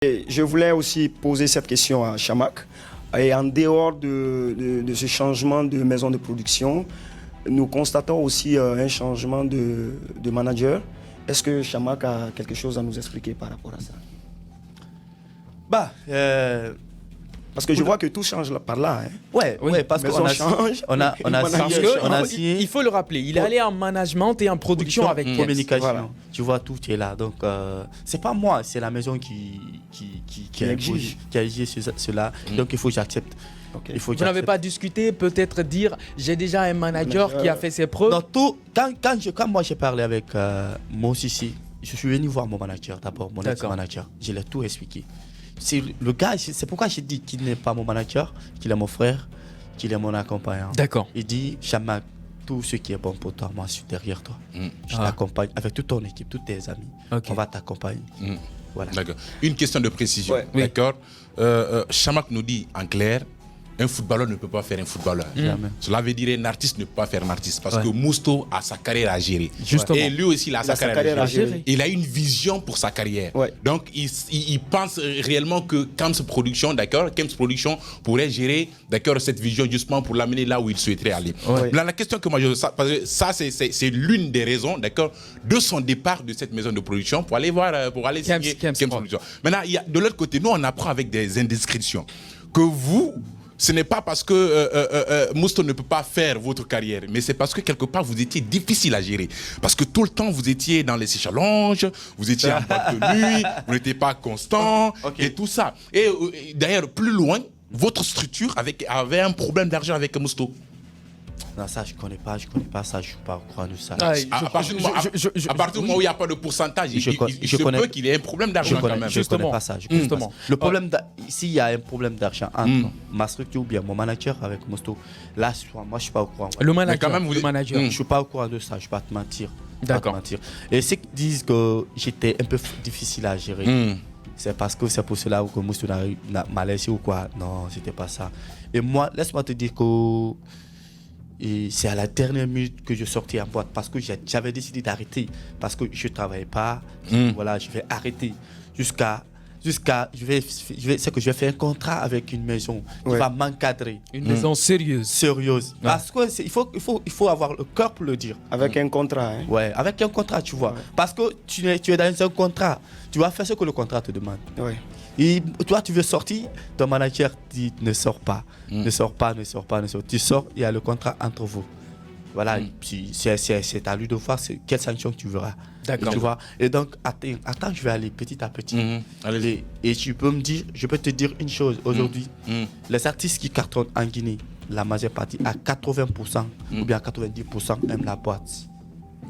Et je voulais aussi poser cette question à Chamak. Et en dehors de ce changement de maison de production, nous constatons aussi un changement de manager. Est-ce que Chamak a quelque chose à nous expliquer par rapport à ça? Parce que je vois que tout change par là. Hein. Ouais, parce qu'on a signé. Il faut le rappeler, il est allé en management et en production avec communication. Voilà. Tu vois, tout est là. Donc, c'est pas moi, c'est la maison qui a exigé cela. Donc, il faut que j'accepte. Okay. Vous n'avez pas discuté, peut-être dire j'ai déjà un manager qui a fait ses preuves. Dans tout, quand moi j'ai parlé avec mon Sissi, je suis venu voir mon manager d'abord, mon ex-manager. Je l'ai tout expliqué. C'est le gars, c'est pourquoi j'ai dit qu'il n'est pas mon manager, qu'il est mon frère, qu'il est mon accompagnant. D'accord. Il dit, Chamak, tout ce qui est bon pour toi, moi je suis derrière toi. Je t'accompagne avec toute ton équipe, tous tes amis. On va t'accompagner. Voilà. D'accord. Une question de précision. Ouais. D'accord. Chamak nous dit en clair, un footballeur ne peut pas faire un footballeur. Cela veut dire un artiste ne peut pas faire un artiste. Parce que Mousto a sa carrière à gérer. Justement. Et lui aussi, il a sa carrière à gérer. Il a une vision pour sa carrière. Ouais. Donc, il pense réellement que Camps Production, d'accord, Camps Production pourrait gérer, d'accord, cette vision justement pour l'amener là où il souhaiterait aller. Ouais. Là, la question que moi je... Parce que ça, c'est l'une des raisons, d'accord, de son départ de cette maison de production pour aller voir, pour aller signer Camps Production. Maintenant, il y a, de l'autre côté, nous, on apprend avec des indiscrétions que vous... Ce n'est pas parce que Mousto ne peut pas faire votre carrière, mais c'est parce que quelque part vous étiez difficile à gérer. Parce que tout le temps vous étiez dans les échanges, vous étiez en boîte de nuit, vous n'étiez pas constant et tout ça. Et d'ailleurs, plus loin, votre structure avait un problème d'argent avec Mousto. Non, ça je connais pas ça, je suis pas au courant de ça. À partir du moment où il n'y a pas de pourcentage, il se peut qu'il ait un problème d'argent quand même. Je connais pas ça. Le problème, s'il y a un problème d'argent entre ma structure ou bien mon manager avec Mousto, là, moi je suis pas au courant. Le manager, je suis pas au courant de ça, je vais pas te mentir. D'accord. Et ceux qui disent que j'étais un peu difficile à gérer, c'est parce que c'est pour cela que Mousto m'a laissé ou quoi. Non, c'était pas ça. Et moi, laisse-moi te dire que et c'est à la dernière minute que je sortais en boîte parce que j'avais décidé d'arrêter parce que je ne travaillais pas. Voilà, je vais arrêter jusqu'à je vais faire un contrat avec une maison qui va m'encadrer. Une maison sérieuse. Parce que il faut avoir le cœur pour le dire. Avec un contrat. Hein? Ouais, avec un contrat, tu vois. Ouais. Parce que tu es dans un contrat, tu vas faire ce que le contrat te demande. Ouais. Et toi, tu veux sortir, ton manager dit ne sors pas, ne sors pas. Tu sors, il y a le contrat entre vous. Voilà, c'est à lui de voir quelle sanction tu verras. D'accord. Tu vois. Et donc, attends, je vais aller petit à petit. Et tu peux me dire, je peux te dire une chose aujourd'hui. Les artistes qui cartonnent en Guinée, la majeure partie, à 80% ou bien à 90% aiment la boîte.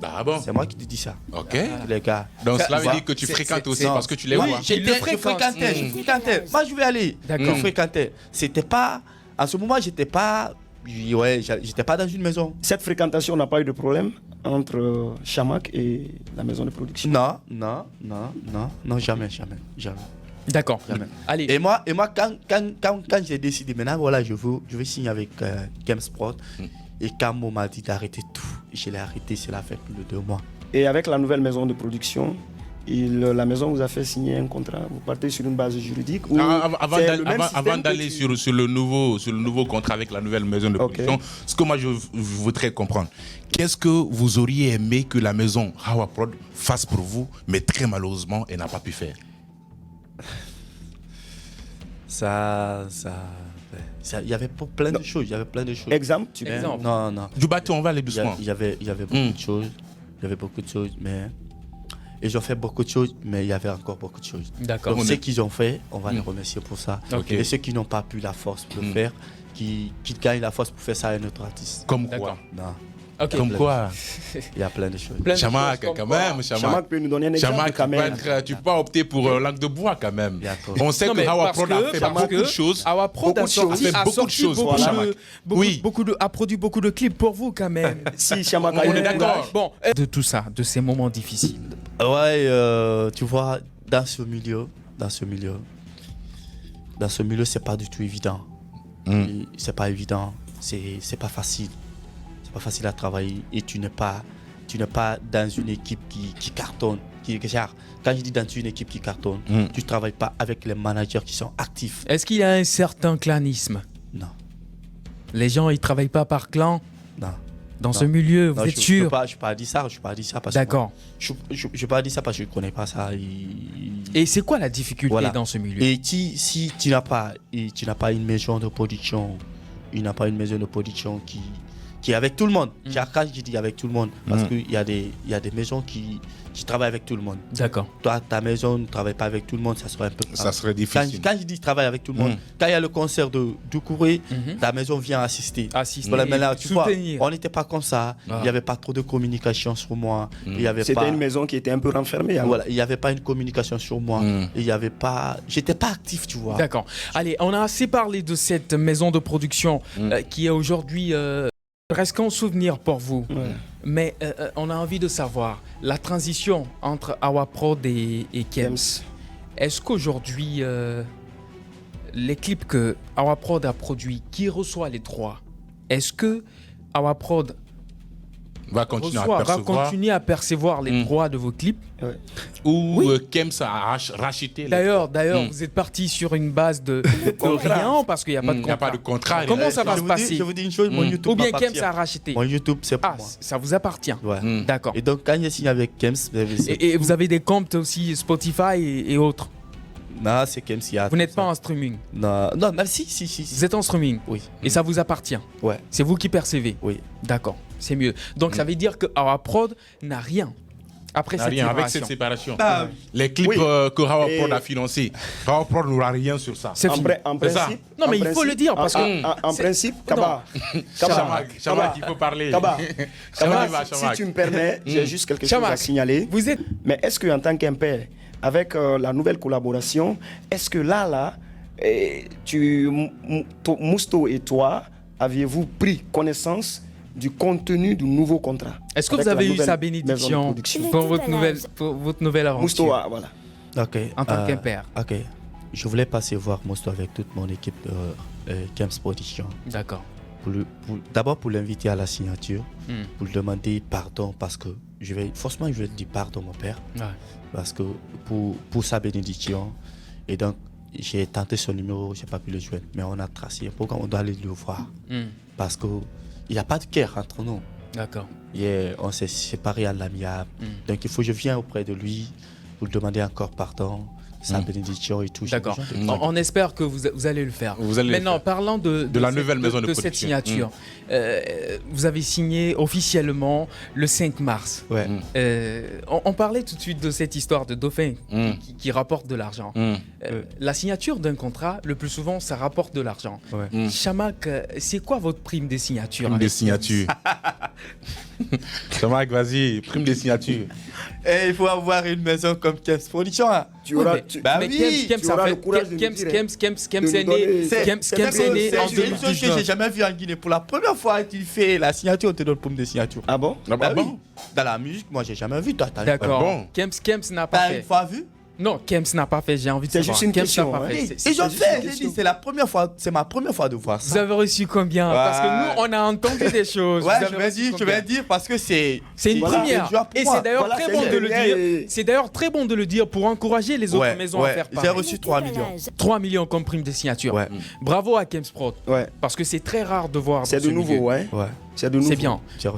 Ah bon? C'est moi qui te dis ça. Ok. Les gars. Donc cela veut dire que tu fréquentes aussi parce que tu les vois. Oui, je fréquentais. Moi, je vais aller. Je fréquentais. C'était pas... En ce moment, j'étais pas dans une maison. Cette fréquentation n'a pas eu de problème entre Chamak et la maison de production? Non, jamais. D'accord. Allez. Et moi quand j'ai décidé, maintenant, voilà, je vais signer avec Gamesport. Et quand on m'a dit d'arrêter tout, je l'ai arrêté, cela fait plus de 2 mois. Et avec la nouvelle maison de production, la maison vous a fait signer un contrat? Vous partez sur une base juridique ou avant d'aller sur le nouveau contrat avec la nouvelle maison de production, ce que moi je voudrais comprendre, qu'est-ce que vous auriez aimé que la maison Hawa Prod fasse pour vous, mais très malheureusement, elle n'a pas pu faire? Il y avait plein de choses. Exemple. Non. Du bateau, on va aller doucement. Il y avait beaucoup de choses. Mais ils ont fait beaucoup de choses, mais il y avait encore beaucoup de choses. D'accord. Donc, ce qu'ils ont fait, on va les remercier pour ça. Et ceux qui n'ont pas pu la force pour le faire, qui gagnent la force pour faire ça à un autre artiste. Comme quoi? Non. Comme quoi? Il y a plein de choses. Chamak, quand même. Chamak peut nous donner un exemple quand même. Tu peux pas opter pour langue de bois quand même. On sait que Hawa Prod a fait beaucoup de choses. Hawa Prod a fait beaucoup de choses pour Chamak. A produit beaucoup de clips pour vous quand même. Si, Chamak, on est d'accord. Bon, de tout ça, de ces moments difficiles. Ouais, tu vois, dans ce milieu, c'est pas du tout évident. C'est pas évident, c'est pas facile. C'est pas facile à travailler et tu n'es pas dans une équipe qui cartonne. quand je dis dans une équipe qui cartonne, tu ne travailles pas avec les managers qui sont actifs. Est-ce qu'il y a un certain clanisme? Non. Les gens, ils ne travaillent pas par clan? Non. Dans ce milieu, vous êtes sûr? Je ne peux pas dire ça. D'accord. Je ne peux pas dire ça parce que je ne connais pas ça. Et c'est quoi la difficulté dans ce milieu? Et si tu n'as pas une maison de production, qui est avec tout le monde. Quand je dis avec tout le monde, parce qu'il y a des maisons qui travaillent avec tout le monde. D'accord. Toi, ta maison ne travaille pas avec tout le monde, ça serait un peu... Ça serait difficile. Quand je dis travaille avec tout le monde, quand il y a le concert de Doucouré, ta maison vient assister. Voilà, mais là, tu vois, on n'était pas comme ça. Il n'y avait pas trop de communication sur moi. C'était une maison qui était un peu renfermée. Alors. Voilà, il n'y avait pas une communication sur moi. Il y avait pas... J'étais pas actif, tu vois. D'accord. Allez, on a assez parlé de cette maison de production qui est aujourd'hui... presque un souvenir pour vous, mais on a envie de savoir la transition entre Awaprod et Kems. Est-ce qu'aujourd'hui, les clips que Awaprod a produits, qui reçoit les droits, est-ce que Awaprod va continuer à percevoir les droits de vos clips ou Kems a racheté D'ailleurs, vous êtes parti sur une base de rien parce qu'il n'y a pas de contrat. Il n'y a pas de contrat. Comment ça va se passer? Je vous dis une chose, mon YouTube ou bien Kems a racheté? Mon YouTube, c'est pour moi. Ça vous appartient. D'accord. Et donc, quand j'ai signé avec Kems... Et vous avez des comptes aussi Spotify et autres? Non, c'est Kems qui a... Vous n'êtes pas en streaming? Non, mais si. Vous êtes en streaming? Oui. Et ça vous appartient? Ouais. C'est vous qui percevez? Oui. D'accord, c'est mieux. Donc ça veut dire que Awaprod n'a rien après cette séparation. Avec cette séparation. Les clips que Awaprod a financés, Awaprod n'aura rien sur ça. C'est fini. En principe, non, mais il faut le dire parce que... En principe, Kaba, il faut parler. Kaba, si tu me permets, j'ai juste quelque chose à signaler. Mais est-ce qu'en tant qu'impair, avec la nouvelle collaboration, est-ce que là, Mousto et toi, aviez-vous pris connaissance du contenu du nouveau contrat? Est-ce que vous avez eu sa bénédiction pour votre nouvelle aventure? Mousto, voilà. Ok. En tant qu'impair. Ok. Je voulais passer voir Mousto avec toute mon équipe de Kems Production. D'accord. D'abord pour l'inviter à la signature, pour lui demander pardon parce que je vais dire pardon mon père, parce que pour sa bénédiction. Et donc j'ai tenté son numéro, j'ai pas pu le joindre, mais on a tracé pourquoi on doit aller le voir, parce que il n'y a pas de guerre entre nous. D'accord. On s'est séparés à l'amiable, donc je viens auprès de lui pour lui demander encore pardon. Sa bénédiction et tout. D'accord. On espère que vous allez le faire. Maintenant, parlant de la nouvelle maison de cette signature, vous avez signé officiellement le 5 mars. Ouais. On parlait tout de suite de cette histoire de Dauphin qui rapporte de l'argent. La signature d'un contrat, le plus souvent, ça rapporte de l'argent. Chamak, c'est quoi votre prime de signature? Prime de signature. Chamak, vas-y, prime de signature. Il faut avoir une maison comme Kems Production. Tu auras le courage de Kems est né en 2019. J'ai jamais vu en Guinée. Pour la première fois que tu fais la signature, on te donne prime de signature. Ah bon? Oui. Dans la musique, moi, j'ai jamais vu. D'accord. Kems n'a pas fait. T'as une fois vu? Non, Kems n'a pas fait, j'ai envie de savoir. C'est juste une question. Ils ont fait, j'ai dit, c'est ma première fois de voir ça. Vous avez reçu combien? Parce que nous, on a entendu des choses. Je vais dire parce que c'est une première. Et c'est d'ailleurs très bon de le dire. C'est d'ailleurs très bon de le dire pour encourager les autres maisons à faire pareil. J'ai reçu 3 millions. 3 millions comme prime de signature. Bravo à Kems Prod. Parce que c'est très rare de voir. C'est de nouveau, ouais. C'est bien.